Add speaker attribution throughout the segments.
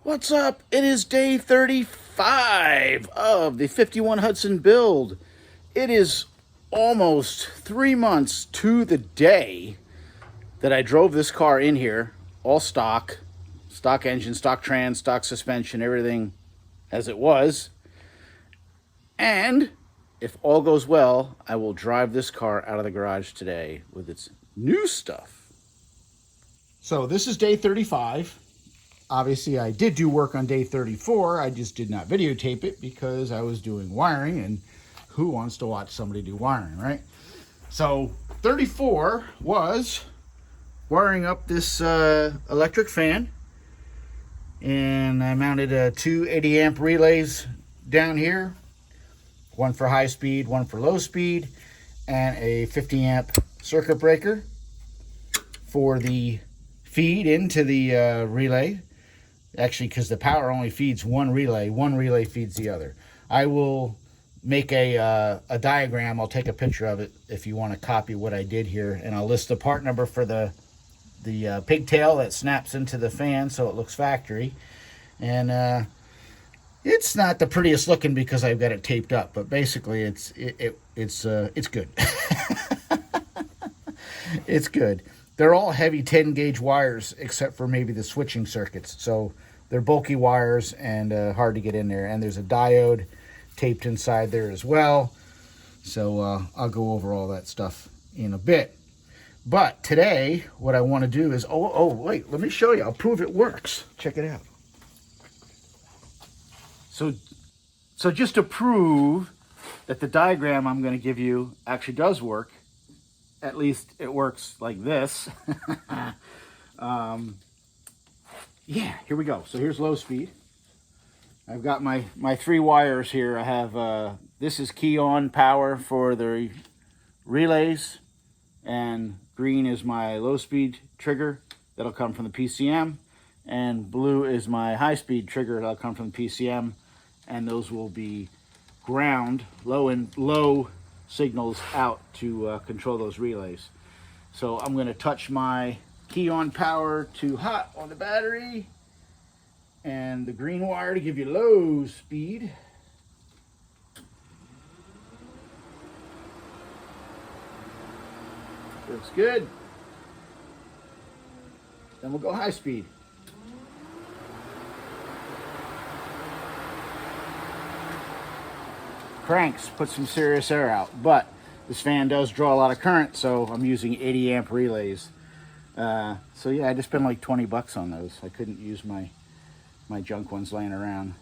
Speaker 1: What's up? It is day 35 of the 51 Hudson build. It is almost 3 months to the day that I drove this car in here, all stock engine, stock trans, stock suspension, everything as it was. And if all goes well, I will drive this car out of the garage today with its new stuff. So this is day 35. Obviously, I did do work on day 34. I just did not videotape it because I was doing wiring, and who wants to watch somebody do wiring, right? So 34 was wiring up this electric fan, and I mounted two 80 amp relays down here, one for high speed, one for low speed, and a 50 amp circuit breaker for the feed into the relay. Actually, because the power only feeds one relay feeds the other. I will make a diagram. I'll take a picture of it if you want to copy what I did here, and I'll list the part number for the pigtail that snaps into the fan so it looks factory. And it's not the prettiest looking because I've got it taped up, but basically it's good. It's good. They're all heavy 10 gauge wires except for maybe the switching circuits. So they're bulky wires and hard to get in there. And there's a diode taped inside there as well. So I'll go over all that stuff in a bit. But today, what I want to do is, wait, let me show you. I'll prove it works. Check it out. So just to prove that the diagram I'm going to give you actually does work, at least it works like this. Yeah, here we go. So here's low speed. I've got my three wires here. I have, this is key on power for the relays, and green is my low speed trigger. That'll come from the PCM. And blue is my high speed trigger. That'll come from the PCM. And those will be ground, low signals out to control those relays. So I'm going to touch my key on power to hot on the battery and the green wire to give you low speed. Looks good. Then we'll go high speed. Cranks put some serious air out, but this fan does draw a lot of current, so I'm using 80 amp relays. So yeah, I just spent like 20 bucks on those. I couldn't use my junk ones laying around,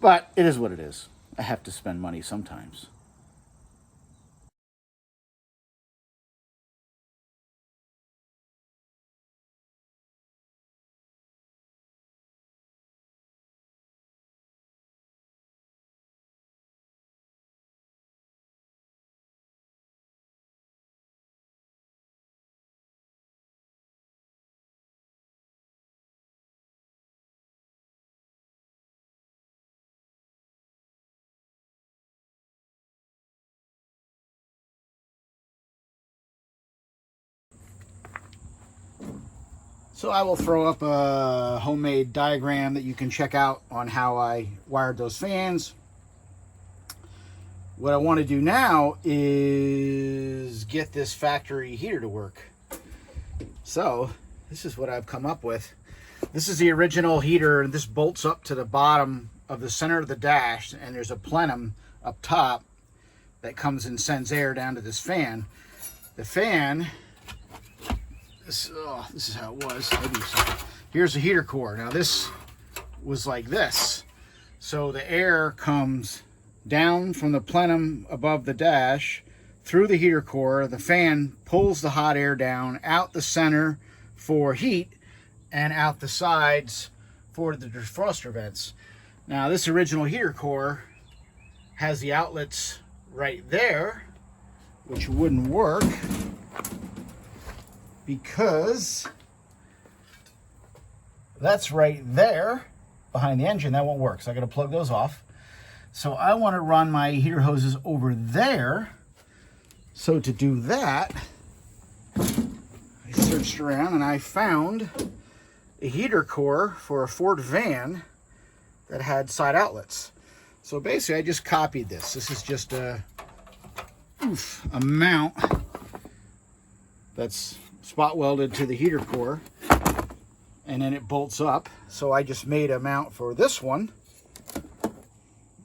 Speaker 1: but it is what it is. I have to spend money sometimes. So I will throw up a homemade diagram that you can check out on how I wired those fans. What I want to do now is get this factory heater to work. So this is what I've come up with. This is the original heater, and this bolts up to the bottom of the center of the dash, and there's a plenum up top that comes and sends air down to this fan. The fan, this is how it was. Here's the heater core. Now this was like this. So the air comes down from the plenum above the dash through the heater core. The fan pulls the hot air down out the center for heat and out the sides for the defroster vents. Now this original heater core has the outlets right there, which wouldn't work because that's right there behind the engine. That won't work, so I gotta plug those off. So I want to run my heater hoses over there. So to do that, I searched around and I found a heater core for a Ford van that had side outlets. So basically I just copied this. This is just a mount that's spot welded to the heater core, and then it bolts up. So I just made a mount for this one,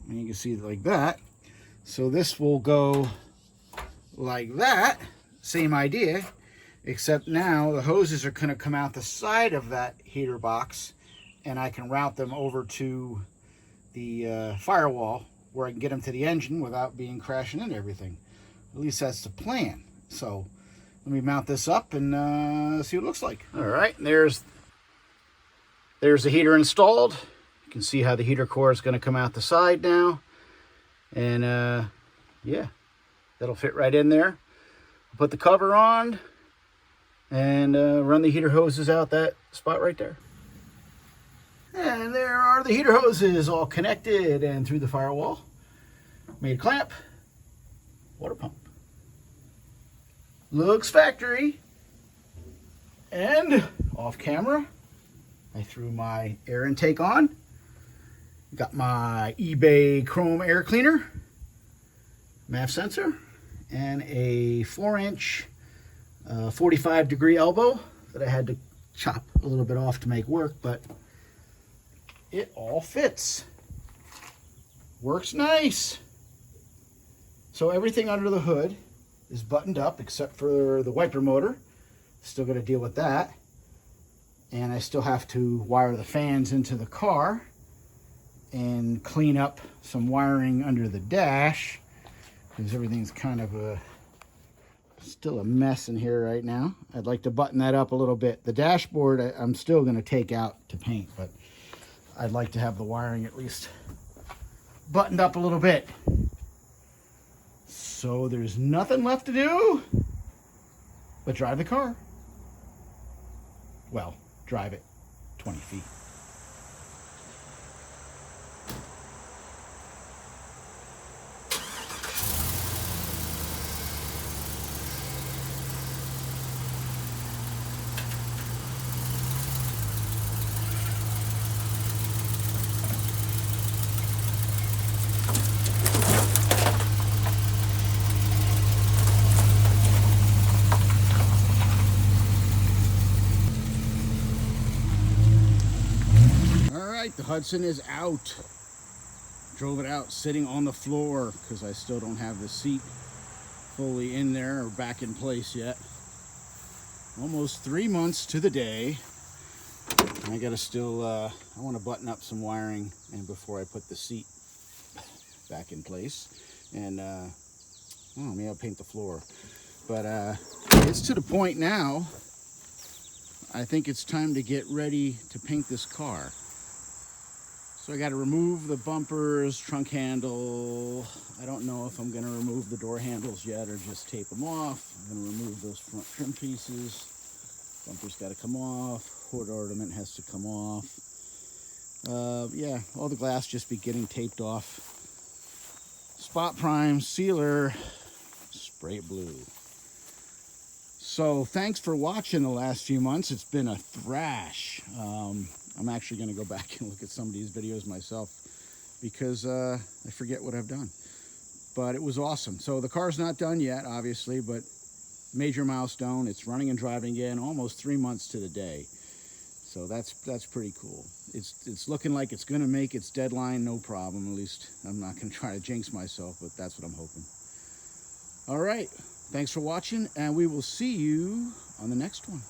Speaker 1: and you can see it like that. So this will go like that, same idea, except now the hoses are going to come out the side of that heater box, and I can route them over to the firewall where I can get them to the engine without being crashing into everything. At least that's the plan. So let me mount this up and see what it looks like. All right, there's the heater installed. You can see how the heater core is going to come out the side now. And yeah, that'll fit right in there. Put the cover on and run the heater hoses out that spot right there. And there are the heater hoses all connected and through the firewall. Made a clamp, water pump. Looks factory. And off camera, I threw my air intake on. Got my eBay chrome air cleaner, MAF sensor, and a 4-inch 45-degree elbow that I had to chop a little bit off to make work, but it all fits. Works nice. So everything under the hood is buttoned up except for the wiper motor. Still got to deal with that. And I still have to wire the fans into the car and clean up some wiring under the dash, because everything's kind of still a mess in here right now. I'd like to button that up a little bit. The dashboard I'm still going to take out to paint, but I'd like to have the wiring at least buttoned up a little bit. So there's nothing left to do but drive the car. Well, drive it 20 feet. The Hudson is out. Drove it out sitting on the floor because I still don't have the seat fully in there or back in place yet. Almost 3 months to the day. I gotta still, I want to button up some wiring and before I put the seat back in place. And, maybe I'll paint the floor. But it's to the point now, I think it's time to get ready to paint this car. So I got to remove the bumpers, trunk handle. I don't know if I'm going to remove the door handles yet or just tape them off. I'm going to remove those front trim pieces. Bumper's got to come off. Hood ornament has to come off. Yeah, all the glass just be getting taped off. Spot prime, sealer, spray blue. So thanks for watching the last few months. It's been a thrash. I'm actually going to go back and look at some of these videos myself because I forget what I've done. But it was awesome. So the car's not done yet, obviously, but major milestone. It's running and driving again, almost 3 months to the day. So that's pretty cool. It's looking like it's going to make its deadline, no problem. At least I'm not going to try to jinx myself, but that's what I'm hoping. All right. Thanks for watching, and we will see you on the next one.